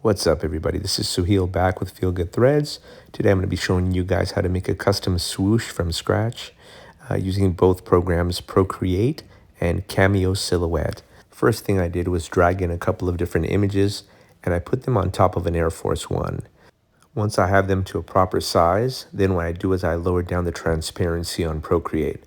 What's up, everybody? This is Suhail back with Feel Good Threads. Today I'm going to be showing you guys how to make a custom swoosh from scratch using both programs Procreate and Cameo Silhouette. First thing I did was drag in a couple of different images and I put them on top of an Air Force One. Once I have them to a proper size, then what I do is I lower down the transparency on Procreate.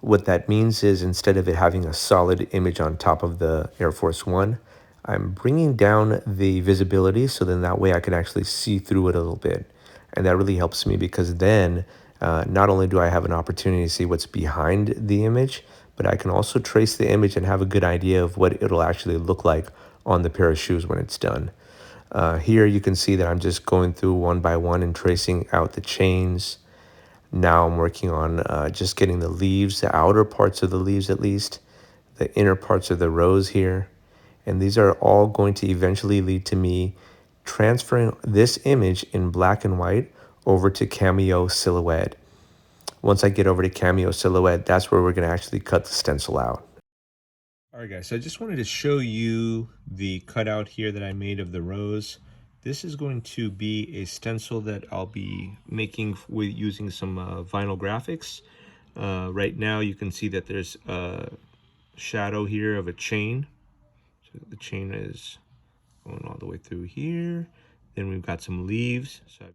What that means is instead of it having a solid image on top of the Air Force One, I'm bringing down the visibility so then that way I can actually see through it a little bit. And that really helps me because then not only do I have an opportunity to see what's behind the image, but I can also trace the image and have a good idea of what it'll actually look like on the pair of shoes when it's done. Here you can see that I'm just going through one by one and tracing out the chains. Now I'm working on just getting the leaves, the outer parts of the leaves at least, the inner parts of the rose here. And these are all going to eventually lead to me transferring this image in black and white over to Cameo Silhouette. Once I get over to Cameo Silhouette, that's where we're going to actually cut the stencil out. All right, guys, so I just wanted to show you the cutout here that I made of the rose. This is going to be a stencil that I'll be making with using some vinyl graphics. Right now you can see that there's a shadow here of a chain. So the chain is going all the way through here. Then we've got some leaves. So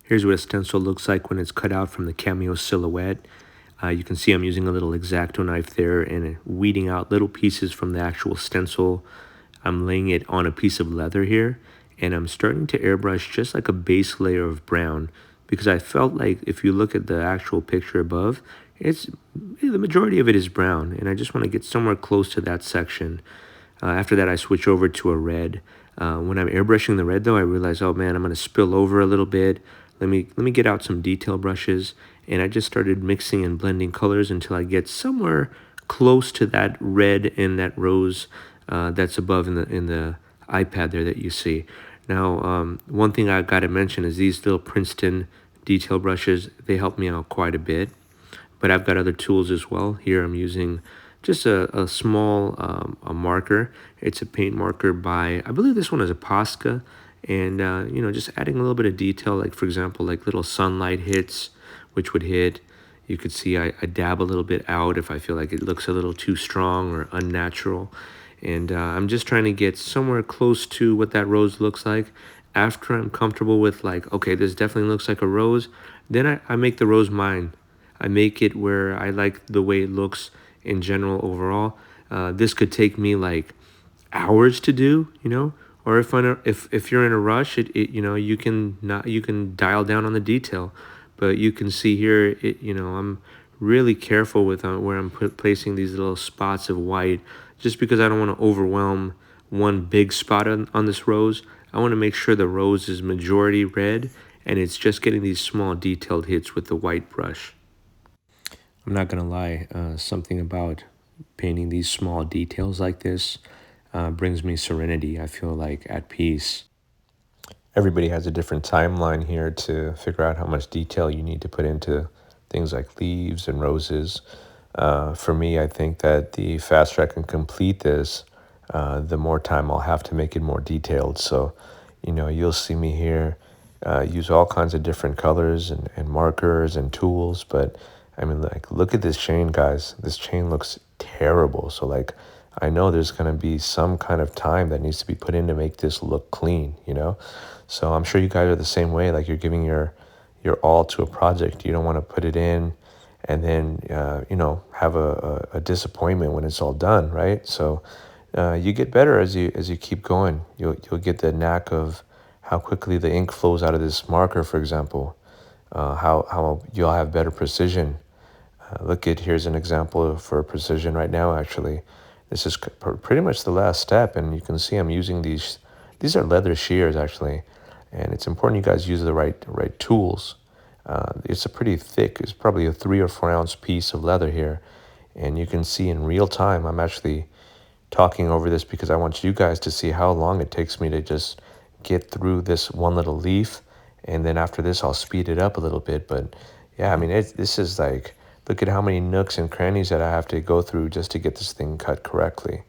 here's what a stencil looks like when it's cut out from the Cameo Silhouette. You can see I'm using a little X-Acto knife there and weeding out little pieces from the actual stencil. I'm laying it on a piece of leather here, and I'm starting to airbrush just like a base layer of brown because I felt like if you look at the actual picture above, the majority of it is brown, and I just want to get somewhere close to that section. After that, I switch over to a red. When I'm airbrushing the red, though, I realize, oh man, I'm going to spill over a little bit. Let me get out some detail brushes, and I just started mixing and blending colors until I get somewhere close to that red and that rose that's above in the iPad there that you see. Now, one thing I've got to mention is these little Princeton detail brushes. They help me out quite a bit, but I've got other tools as well. Here I'm using just a small a marker. It's a paint marker by, I believe this one is a Posca. And, you know, just adding a little bit of detail, like, for example, like little sunlight hits, which would hit. You could see I dab a little bit out if I feel like it looks a little too strong or unnatural. And I'm just trying to get somewhere close to what that rose looks like. After I'm comfortable with, like, okay, this definitely looks like a rose, then I make the rose mine. I make it where I like the way it looks in general overall. This could take me like hours to do, you know, or if you're in a rush, you know, you can dial down on the detail. But you can see here, you know, I'm really careful with where I'm placing these little spots of white, just because I don't want to overwhelm one big spot on this rose. I want to make sure the rose is majority red, and it's just getting these small detailed hits with the white brush. I'm not gonna lie, something about painting these small details like this brings me serenity. I feel like at peace. Everybody has a different timeline here to figure out how much detail you need to put into things like leaves and roses. For me, I think that the faster I can complete this, the more time I'll have to make it more detailed. So, you know, you'll see me here use all kinds of different colors and markers and tools. But I mean, like, look at this chain, guys. This chain looks terrible. So, like, I know there's going to be some kind of time that needs to be put in to make this look clean, you know? So I'm sure you guys are the same way. Like, you're giving your all to a project. You don't want to put it in and then, you know, have a disappointment when it's all done, right? So you get better as you keep going. You'll get the knack of how quickly the ink flows out of this marker, for example. How you'll have better precision. Look at, here's an example for precision right now, actually. This is pretty much the last step, and you can see I'm using these are leather shears, actually, and it's important you guys use the right tools. It's a pretty thick, it's probably a 3 or 4 ounce piece of leather here, and you can see in real time, I'm actually talking over this because I want you guys to see how long it takes me to just get through this one little leaf, and then after this I'll speed it up a little bit. But yeah, I mean, this is like, look at how many nooks and crannies that I have to go through just to get this thing cut correctly.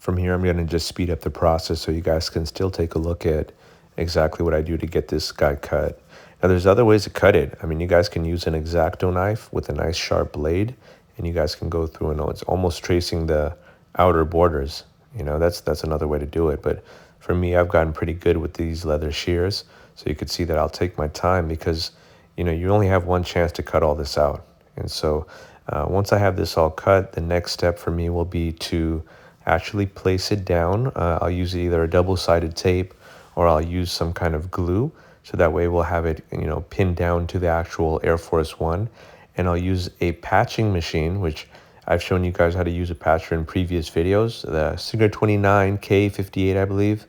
from here, I'm going to just speed up the process so you guys can still take a look at exactly what I do to get this guy cut. Now, there's other ways to cut it. I mean, you guys can use an X-Acto knife with a nice sharp blade, and you guys can go through and it's almost tracing the outer borders. That's another way to do it. But for me, I've gotten pretty good with these leather shears. So you could see that I'll take my time because, you only have one chance to cut all this out. And so once I have this all cut, the next step for me will be to actually place it down. I'll use either a double-sided tape or I'll use some kind of glue. So that way we'll have it, pinned down to the actual Air Force One. And I'll use a patching machine, which I've shown you guys how to use a patcher in previous videos. The Singer 29 K58, I believe.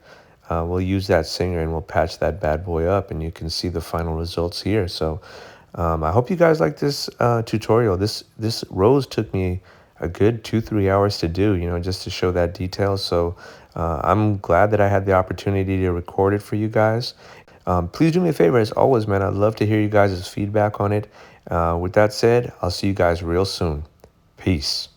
We'll use that Singer and we'll patch that bad boy up, and you can see the final results here. So I hope you guys like this tutorial. This rose took me a good 2-3 hours to do, just to show that detail. So I'm glad that I had the opportunity to record it for you guys. Please do me a favor, as always, man. I'd love to hear you guys' feedback on it. With that said, I'll see you guys real soon. Peace.